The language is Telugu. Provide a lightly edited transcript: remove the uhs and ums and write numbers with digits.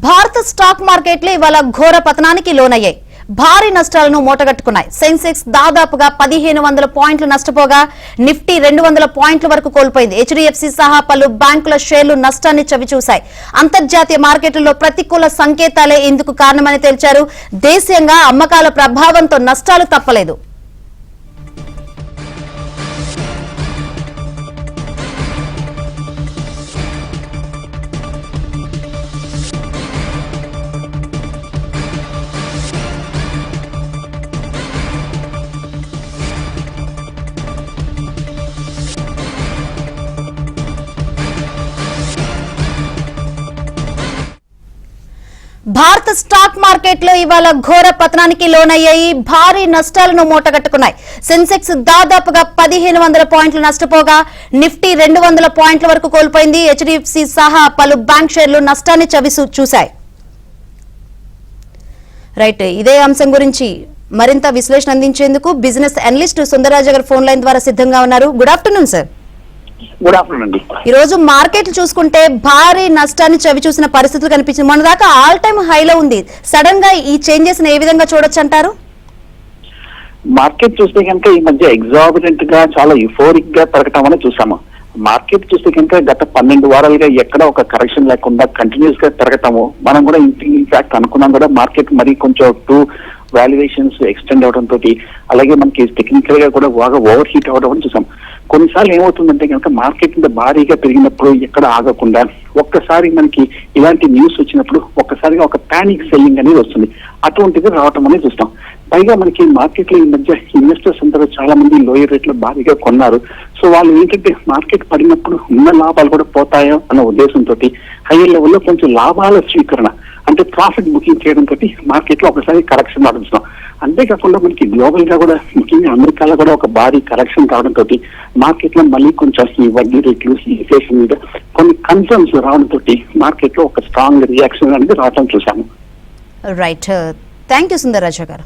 భారత స్టాక్ మార్కెట్లు ఇవాళ ఘోర పతనానికి లోనయ్యాయి. భారీ నష్టాలను మూటగట్టుకున్నాయి. సెన్సెక్స్ దాదాపుగా 1500 పాయింట్లు నష్టపోగా నిఫ్టీ 200 పాయింట్ల వరకు కోల్పోయింది. హెచ్డిఎఫ్సి సహా పలు బ్యాంకుల షేర్లు నష్టాన్ని చవిచూశాయి. అంతర్జాతీయ మార్కెట్లలో ప్రతికూల సంకేతాలే ఇందుకు కారణమని తేల్చారు. దేశీయంగా అమ్మకాల ప్రభావంతో నష్టాలు తప్పలేదు. భారత స్టాక్ మార్కెట్లో ఇవాళ ఘోర పతనానికి లోనయ్యాయి. భారీ నష్టాలను మూటగట్టుకున్నాయి. సెన్సెక్స్ దాదాపుగా 1500 పాయింట్లు నష్టపోగా నిఫ్టీ 200 పాయింట్ల వరకు కోల్పోయింది. హెచ్డిఎఫ్సి సహా పలు బ్యాంక్ షేర్లు నష్టాన్ని చూశాయి. రైట్, ఇదే అంశం గురించి మరింత విశ్లేషణ అందించేందుకు బిజినెస్ అనలిస్ట్ సుందరరాజు గారు ఫోన్ లైన్ ద్వారా సిద్ధంగా ఉన్నారు. Good afternoon sir. Good afternoon అండి. ఈ రోజు మార్కెట్లు చూసుకుంటే భారీ నష్టాన్ని చవిచూసిన పరిస్థితులు కనిపించింది. మన దాకా ఆల్ టైమ్ హైలో ఉంది. సడన్ గా ఈ చేంజెస్ ఏ విధంగా చూడొచ్చు అంటారు? మార్కెట్ చూస్తే కనుక ఈ మధ్య ఎగ్జాబిటెంట్ గా చాలా యుఫోరిక్ గా పెరగటం అనేది చూసాము. మార్కెట్ చూస్తే కనుక గత 12 వారాలుగా ఎక్కడ ఒక కరెక్షన్ లేకుండా కంటిన్యూస్ గా పెరగటము మనం కూడా ఇన్ఫాక్ట్ అనుకున్నాం కూడా. మార్కెట్ మరి కొంచెం వాల్యుయేషన్స్ ఎక్స్టెండ్ అవడం తోటి అలాగే మనకి టెక్నికల్ గా కూడా బాగా ఓవర్ హీట్ అవడం అని చూసాం. కొన్నిసార్లు ఏమవుతుందంటే కనుక మార్కెట్ మీద భారీగా పెరిగినప్పుడు ఎక్కడ ఆగకుండా ఒక్కసారి మనకి ఇలాంటి న్యూస్ వచ్చినప్పుడు ఒక్కసారిగా ఒక పానిక్ సెల్లింగ్ అనేది వస్తుంది. అటువంటిది రావటం అనేది చూస్తాం. పైగా మనకి మార్కెట్ లో ఈ మధ్య ఇన్వెస్టర్స్ అందరూ చాలా మంది లోయర్ రేట్ లో భారీగా కొన్నారు. సో వాళ్ళు ఏంటంటే మార్కెట్ పడినప్పుడు ఉన్న లాభాలు కూడా పోతాయో అన్న ఉద్దేశంతో హైయర్ లెవెల్లో కొంచెం లాభాల స్వీకరణ అంటే ప్రాఫిట్ బుకింగ్ చేయడం తోటి మార్కెట్ లో ఒకసారి కరెక్షన్ రావడం. అంతేకాకుండా మనకి గ్లోబల్ గా కూడా ముఖ్యంగా అమెరికాలో కూడా ఒక భారీ కరెక్షన్ కావడంతో మార్కెట్ లో మళ్ళీ కొంచెం ఈ వడ్డీ రేట్లు ఇన్ఫ్లేషన్ మీద కొన్ని కన్సర్న్స్ రావడంతో మార్కెట్ లో ఒక స్ట్రాంగ్ రియాక్షన్ అనేది రావడం చూసాము. రైట్, థ్యాంక్ యూ సుందరరాజు గారు.